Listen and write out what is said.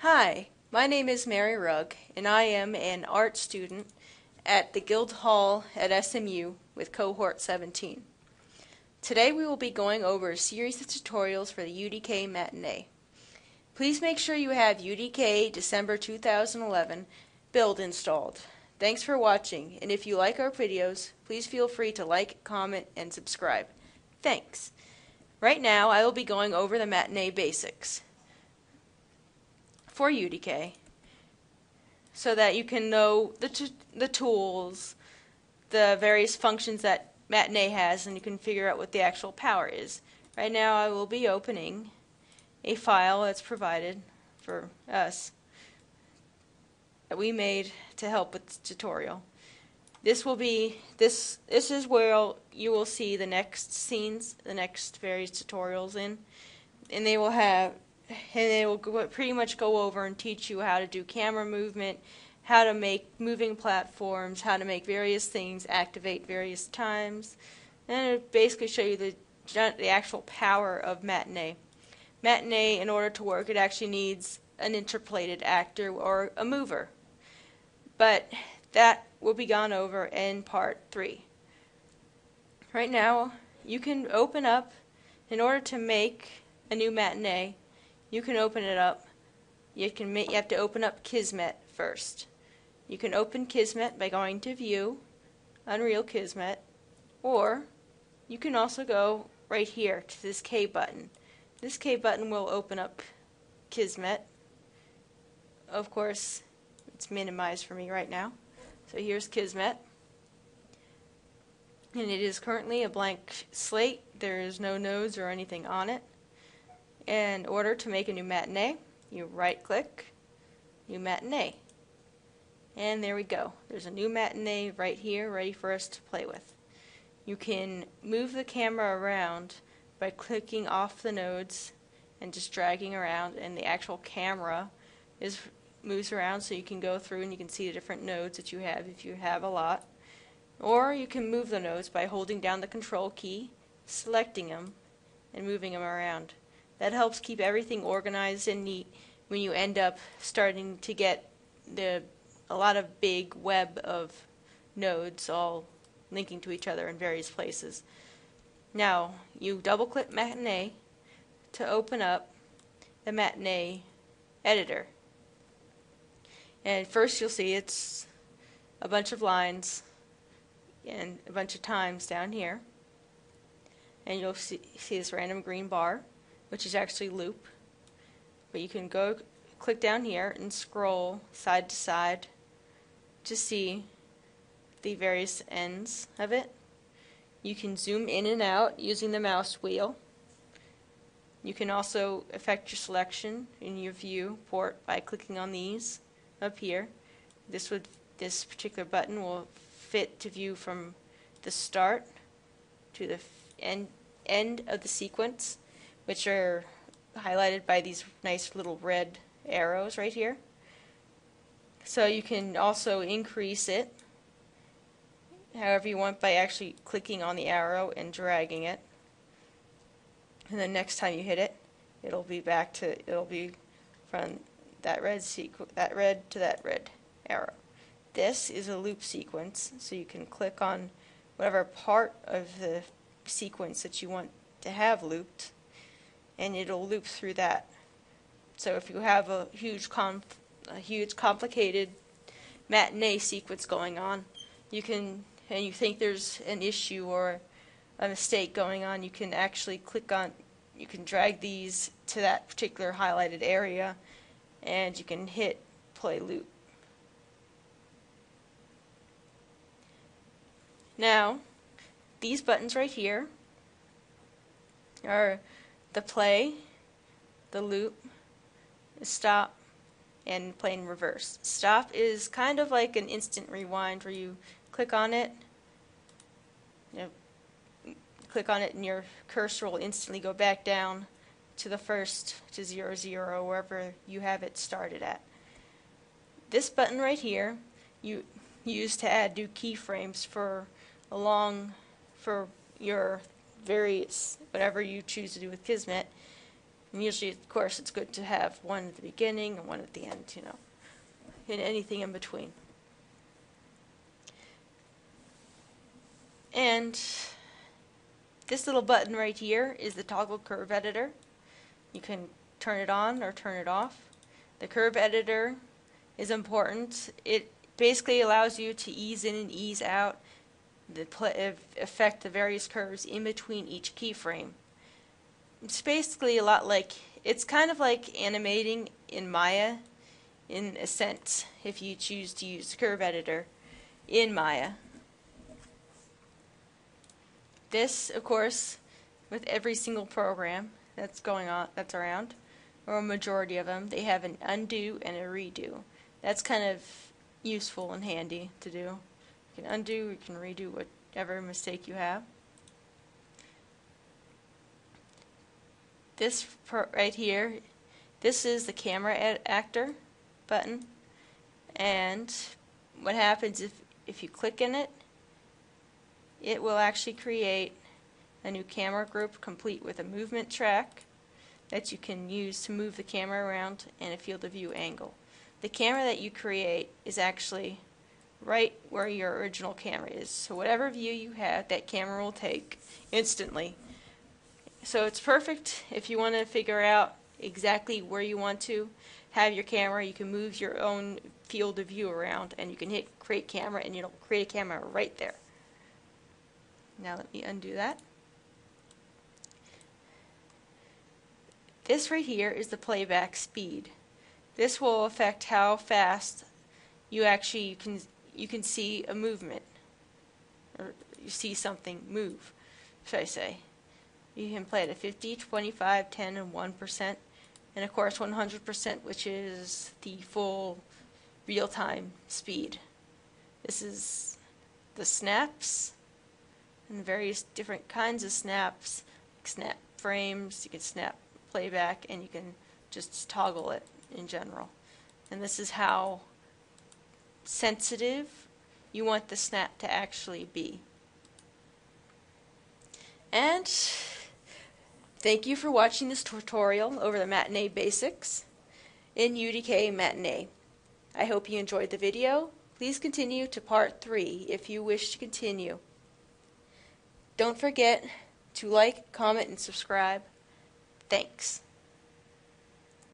Hi, my name is Mary Rugg, and I am an art student at the Guildhall at SMU with Cohort 17. Today we will be going over a series of tutorials for the UDK Matinee. Please make sure you have UDK December 2011 build installed. Thanks for watching, and if you like our videos, please feel free to like, comment, and subscribe. Thanks. Right now I will be going over the Matinee basics for UDK so that you can know the tools, the various functions that Matinee has, and you can figure out what the actual power is. Right now I will be opening a file that's provided for us that we made to help with the tutorial. This is where you will see the next scenes, the next various tutorials in, and they will pretty much go over and teach you how to do camera movement, how to make moving platforms, how to make various things activate various times, and it'll basically show you the actual power of Matinee. Matinee, in order to work, it actually needs an interpolated actor or a mover. But that will be gone over in part 3. Right now, you can open up, in order to make a new Matinee, you can open it up. You have to open up Kismet first. You can open Kismet by going to View, Unreal Kismet, or you can also go right here to this K button. This K button will open up Kismet. Of course, it's minimized for me right now. So here's Kismet. And it is currently a blank slate. There is no nodes or anything on it. In order to make a new Matinee, you right-click, New Matinee. And there we go. There's a new Matinee right here, ready for us to play with. You can move the camera around by clicking off the nodes and just dragging around, and the actual camera moves around, so you can go through and you can see the different nodes that you have if you have a lot. Or you can move the nodes by holding down the control key, selecting them, and moving them around. That helps keep everything organized and neat when you end up starting to get a lot of big web of nodes all linking to each other in various places. Now, you double-click Matinee to open up the Matinee Editor. And first you'll see it's a bunch of lines and a bunch of times down here. And you'll see this random green bar, which is actually loop. But you can go click down here and scroll side to side to see the various ends of it. You can zoom in and out using the mouse wheel. You can also affect your selection in your view port by clicking on these up here. This particular button will fit to view from the start to the end of the sequence, which are highlighted by these nice little red arrows right here. So you can also increase it however you want by actually clicking on the arrow and dragging it. And then next time you hit it, it'll be from that red to that red arrow. This is a loop sequence, so you can click on whatever part of the sequence that you want to have looped, and it'll loop through that. So if you have a huge complicated Matinee sequence going on, and you think there's an issue or a mistake going on, you can actually you can drag these to that particular highlighted area, and you can hit play loop. Now, these buttons right here are the play, the loop, the stop, and play in reverse. Stop is kind of like an instant rewind where you click on it, and your cursor will instantly go back down to the first, to 0, 0, wherever you have it started at. This button right here you use to add new keyframes for your various, whatever you choose to do with Kismet. And usually, of course, it's good to have one at the beginning and one at the end, and anything in between. And this little button right here is the toggle curve editor. You can turn it on or turn it off. The curve editor is important. It basically allows you to ease in and ease out, affect the various curves in between each keyframe. It's basically a lot like, it's kind of like animating in Maya in a sense, if you choose to use the curve editor in Maya. This, of course, with every single program that's around, or a majority of them, they have an undo and a redo. That's kind of useful and handy to do. You can undo, you can redo whatever mistake you have. This right here, this is the camera actor button, and what happens if you click in it, it will actually create a new camera group complete with a movement track that you can use to move the camera around and a field of view angle. The camera that you create is actually right where your original camera is. So whatever view you have, that camera will take instantly. So it's perfect if you want to figure out exactly where you want to have your camera. You can move your own field of view around, and you can hit create camera, and it'll create a camera right there. Now let me undo that. This right here is the playback speed. This will affect how fast you can see a movement, or you see something move, should I say. You can play it at 50, 25, 10, and 1%, and of course 100%, which is the full real-time speed. This is the snaps, and various different kinds of snaps, like snap frames, you can snap playback, and you can just toggle it in general. And this is how sensitive you want the snap to actually be. And thank you for watching this tutorial over the Matinee basics in UDK Matinee. I hope you enjoyed the video. Please continue to part 3 if you wish to continue. Don't forget to like, comment, and subscribe. Thanks.